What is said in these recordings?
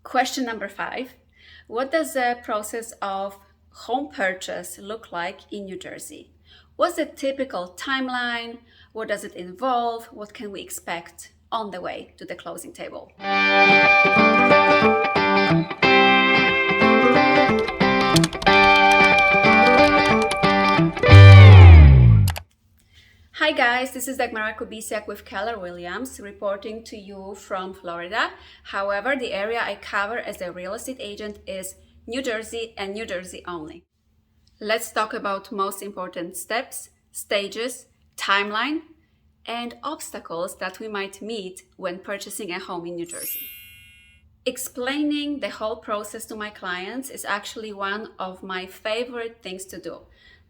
Question number 5. What does the process of home purchase look like in New Jersey? What's the typical timeline? What does it involve? What can we expect on the way to the closing table? Hi guys, this is Dagmara Kubisiak with Keller Williams reporting to you from Florida. However, the area I cover as a real estate agent is New Jersey and New Jersey only. Let's talk about most important steps, stages, timeline, and obstacles that we might meet when purchasing a home in New Jersey. Explaining the whole process to my clients is actually one of my favorite things to do.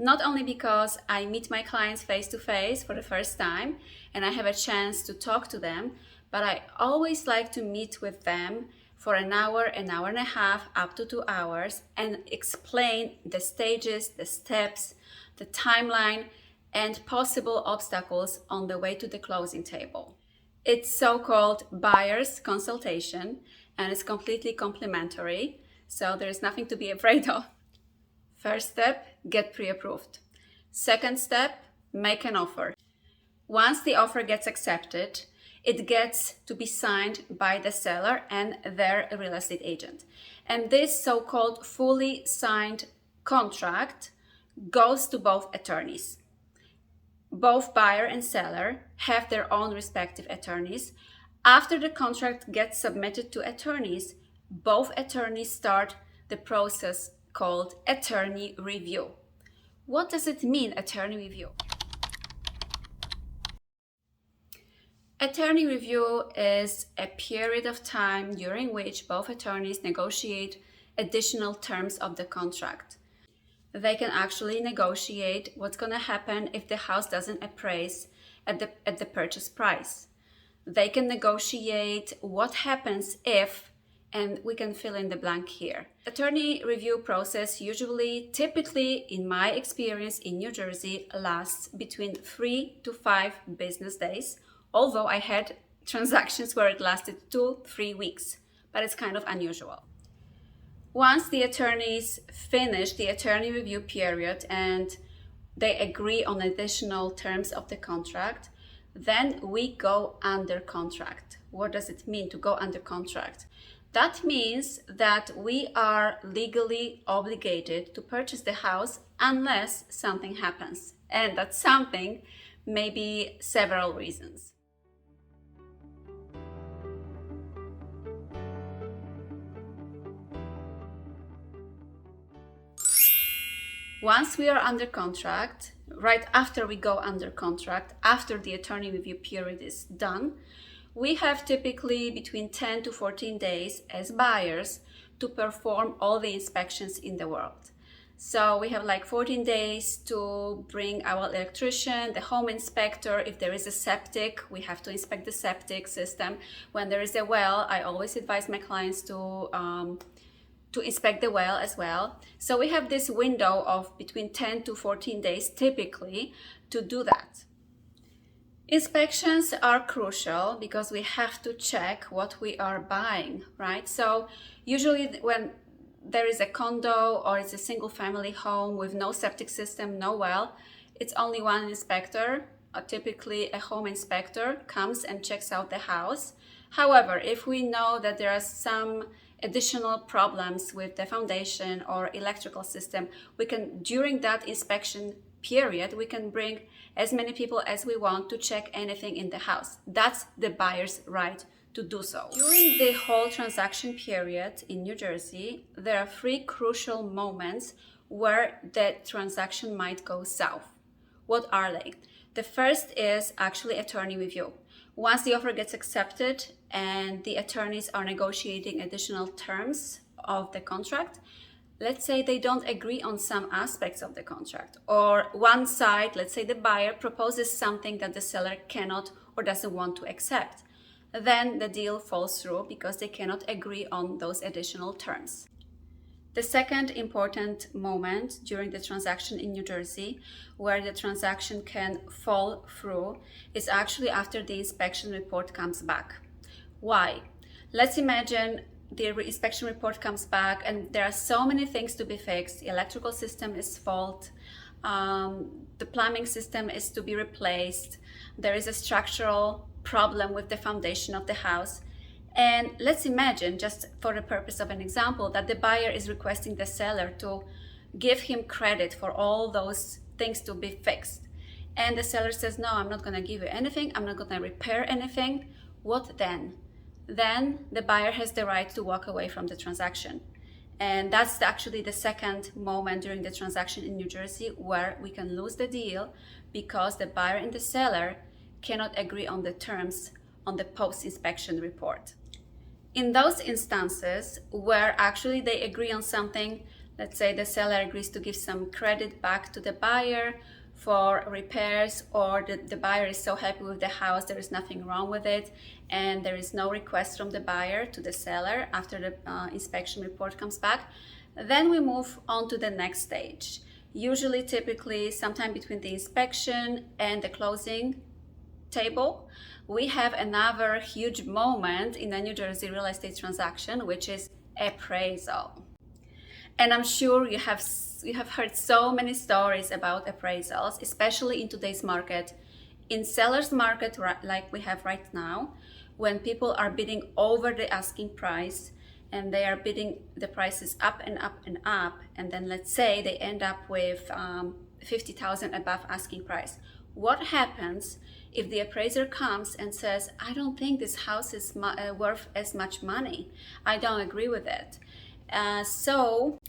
Not only because I meet my clients face to face for the first time and I have a chance to talk to them, but I always like to meet with them for an hour and a half, up to 2 hours, and explain the stages, the steps, the timeline, and possible obstacles on the way to the closing table. It's so-called buyer's consultation, and it's completely complimentary, so there's nothing to be afraid of. First step, get pre-approved. Second step, make an offer. Once the offer gets accepted, it gets to be signed by the seller and their real estate agent. And this so-called fully signed contract goes to both attorneys. Both buyer and seller have their own respective attorneys. After the contract gets submitted to attorneys, both attorneys start the process called attorney review. What does it mean, attorney review? Attorney review is a period of time during which both attorneys negotiate additional terms of the contract. They can actually negotiate what's going to happen if the house doesn't appraise at the purchase price. They can negotiate what happens if, and we can fill in the blank here. Attorney review process typically, in my experience in New Jersey, lasts between 3 to 5 business days, although I had transactions where it lasted 2-3 weeks, but it's kind of unusual. Once the attorneys finish the attorney review period and they agree on additional terms of the contract, then we go under contract. What does it mean to go under contract? That means that we are legally obligated to purchase the house unless something happens. And that something may be several reasons. Once we are under contract, right after we go under contract, after the attorney review period is done, we have typically between 10 to 14 days as buyers to perform all the inspections in the world. So we have like 14 days to bring our electrician, the home inspector. If there is a septic, we have to inspect the septic system. When there is a well, I always advise my clients to inspect the well as well. So we have this window of between 10 to 14 days typically to do that. Inspections are crucial because we have to check what we are buying, right? So usually when there is a condo or it's a single family home with no septic system, no well, it's only one inspector, typically a home inspector, comes and checks out the house. However, if we know that there are some additional problems with the foundation or electrical system, we can, during that inspection period, we can bring as many people as we want to check anything in the house. That's the buyer's right to do so. During the whole transaction period in New Jersey, there are 3 crucial moments where the transaction might go south. What are they? The first is actually attorney review. Once the offer gets accepted and the attorneys are negotiating additional terms of the contract, let's say they don't agree on some aspects of the contract, or one side, let's say the buyer, proposes something that the seller cannot or doesn't want to accept, then the deal falls through because they cannot agree on those additional terms. The second important moment during the transaction in New Jersey where the transaction can fall through is actually after the inspection report comes back. Why? Let's imagine the inspection report comes back and there are so many things to be fixed. The electrical system is fault, the plumbing system is to be replaced, there is a structural problem with the foundation of the house. And let's imagine, just for the purpose of an example, that the buyer is requesting the seller to give him credit for all those things to be fixed. And the seller says, no, I'm not going to give you anything, I'm not going to repair anything. What then? Then the buyer has the right to walk away from the transaction. And that's actually the second moment during the transaction in New Jersey where we can lose the deal because the buyer and the seller cannot agree on the terms on the post-inspection report. In those instances where actually they agree on something, let's say the seller agrees to give some credit back to the buyer for repairs, or the buyer is so happy with the house, there is nothing wrong with it, and there is no request from the buyer to the seller after the inspection report comes back, then we move on to the next stage. Usually, typically, sometime between the inspection and the closing table, we have another huge moment in a New Jersey real estate transaction, which is appraisal. And I'm sure you have heard so many stories about appraisals, especially in today's market. In seller's market, like we have right now, when people are bidding over the asking price and they are bidding the prices up and up and up, and then let's say they end up with $50,000 above asking price. What happens if the appraiser comes and says, I don't think this house is worth as much money, I don't agree with it? So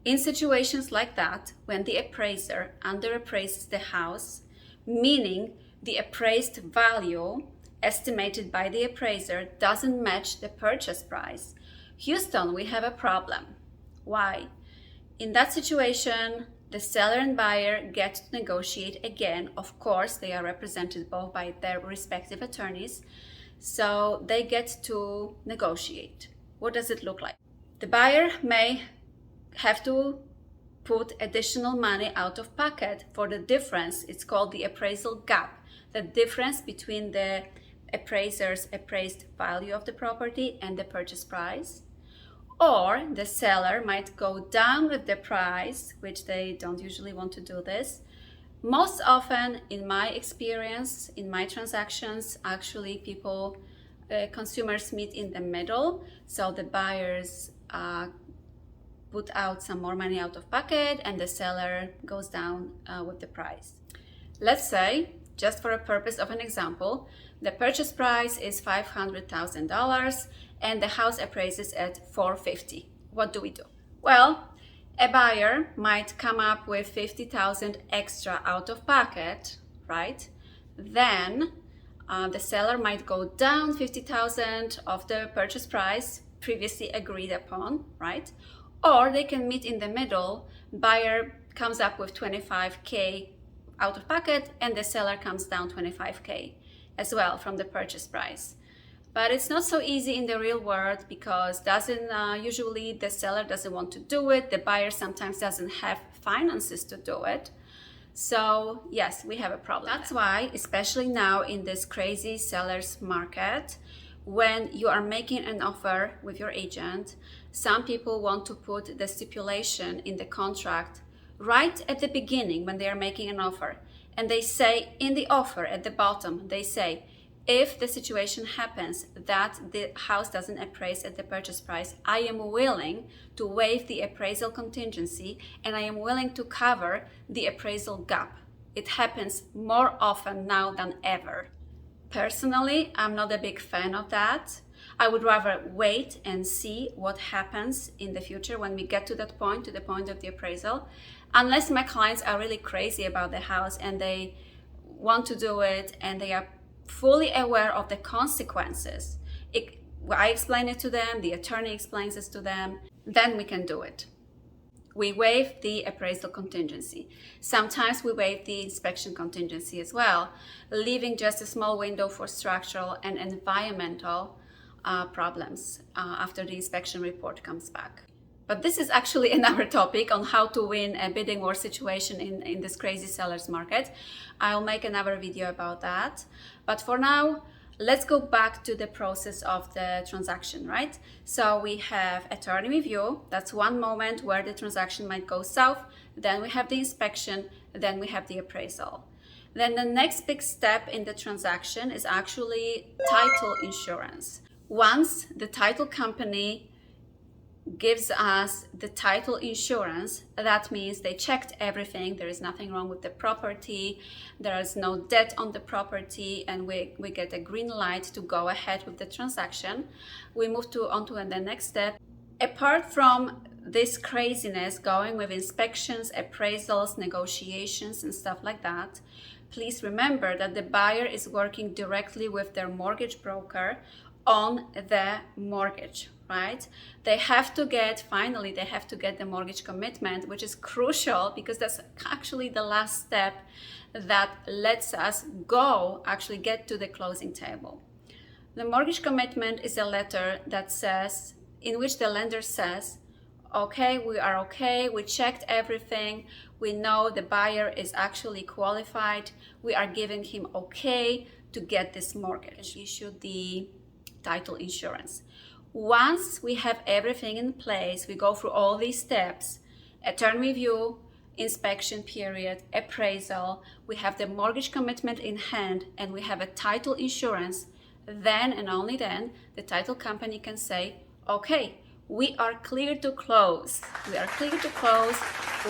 in situations like that, when the appraiser underappraises the house, meaning the appraised value estimated by the appraiser doesn't match the purchase price, Houston, we have a problem. Why? In that situation, the seller and buyer get to negotiate again. Of course, they are represented both by their respective attorneys, so they get to negotiate. What does it look like? The buyer may have to put additional money out of pocket for the difference. It's called the appraisal gap, the difference between the appraiser's appraised value of the property and the purchase price. Or the seller might go down with the price, which they don't usually want to do this. Most often, in my experience, in my transactions, actually consumers meet in the middle. So the buyers put out some more money out of pocket and the seller goes down with the price. Let's say, just for a purpose of an example, the purchase price is $500,000 and the house appraises at $450,000. What do we do? Well, a buyer might come up with $50,000 extra out of pocket, right? Then the seller might go down $50,000 of the purchase price previously agreed upon, right? Or they can meet in the middle. Buyer comes up with $25,000 out of pocket and the seller comes down $25,000 as well from the purchase price. But it's not so easy in the real world because usually the seller doesn't want to do it. The buyer sometimes doesn't have finances to do it. So yes, we have a problem. That's why, especially now in this crazy seller's market, when you are making an offer with your agent, some people want to put the stipulation in the contract right at the beginning when they are making an offer. And they say in the offer at the bottom, they say, if the situation happens that the house doesn't appraise at the purchase price, I am willing to waive the appraisal contingency and I am willing to cover the appraisal gap. It happens more often now than ever. Personally, I'm not a big fan of that. I would rather wait and see what happens in the future when we get to that point, to the point of the appraisal, unless my clients are really crazy about the house and they want to do it and they are fully aware of the consequences. I explain it to them, the attorney explains it to them, then we can do it. We waive the appraisal contingency. Sometimes we waive the inspection contingency as well, leaving just a small window for structural and environmental problems after the inspection report comes back. But this is actually another topic on how to win a bidding war situation in this crazy seller's market. I'll make another video about that. But for now, let's go back to the process of the transaction, right? So we have attorney review. That's one moment where the transaction might go south. Then we have the inspection. Then we have the appraisal. Then the next big step in the transaction is actually title insurance. Once the title company gives us the title insurance, that means they checked everything, there is nothing wrong with the property, there is no debt on the property, and we get a green light to go ahead with the transaction. We move on to the next step. Apart from this craziness going with inspections, appraisals, negotiations and stuff like that, please remember that the buyer is working directly with their mortgage broker on the mortgage, right? They have to get the mortgage commitment, which is crucial because that's actually the last step that lets us get to the closing table. The mortgage commitment is a letter that says, in which the lender says, okay, we are okay, we checked everything, we know the buyer is actually qualified, we are giving him okay to get this mortgage. Issue the title insurance. Once we have everything in place, we go through all these steps: attorney review, inspection period, appraisal, we have the mortgage commitment in hand, and we have a title insurance. Then and only then the title company can say, okay, we are clear to close.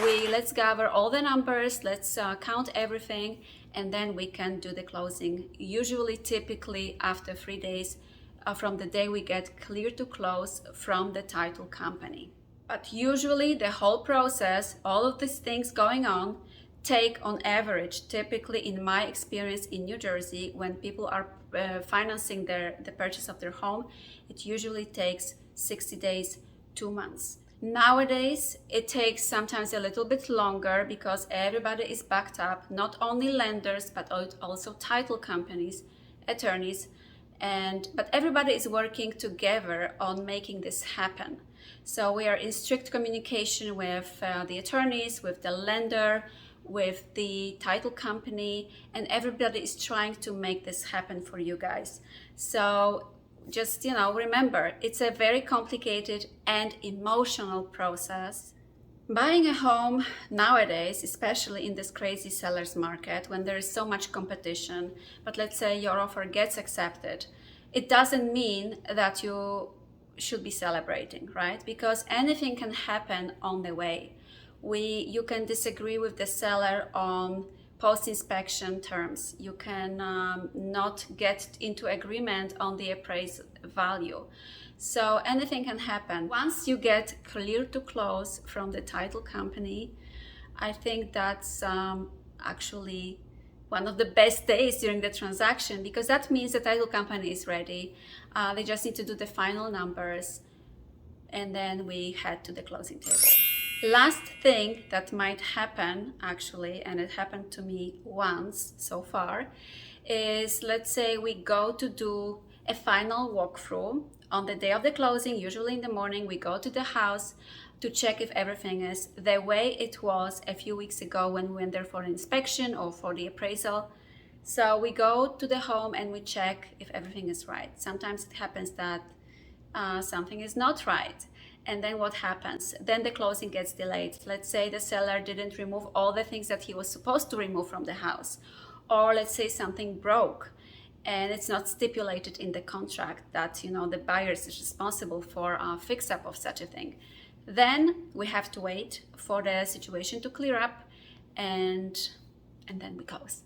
Let's gather all the numbers, let's count everything, and then we can do the closing. Usually, typically after 3 days from the day we get clear to close from the title company. But usually the whole process, all of these things going on, take on average, typically in my experience in New Jersey, when people are financing the purchase of their home, it usually takes 60 days, 2 months. Nowadays, it takes sometimes a little bit longer because everybody is backed up, not only lenders, but also title companies, attorneys, but everybody is working together on making this happen. So we are in strict communication with the attorneys, with the lender, with the title company, and everybody is trying to make this happen for you guys. So just, remember, it's a very complicated and emotional process. Buying a home nowadays, especially in this crazy seller's market, when there is so much competition, but let's say your offer gets accepted, it doesn't mean that you should be celebrating, right? Because anything can happen on the way. You can disagree with the seller on post-inspection terms. You can not get into agreement on the appraised value. So anything can happen. Once you get clear to close from the title company, I think that's actually one of the best days during the transaction, because that means the title company is ready. They just need to do the final numbers, and then we head to the closing table. Last thing that might happen, actually, and it happened to me once so far, is let's say we go to do a final walkthrough on the day of the closing. Usually in the morning, we go to the house to check if everything is the way it was a few weeks ago when we went there for an inspection or for the appraisal. So we go to the home and we check if everything is right. Sometimes it happens that something is not right. And then what happens? Then the closing gets delayed. Let's say the seller didn't remove all the things that he was supposed to remove from the house. Or let's say something broke and it's not stipulated in the contract that the buyer is responsible for a fix-up of such a thing. Then we have to wait for the situation to clear up, and then we close.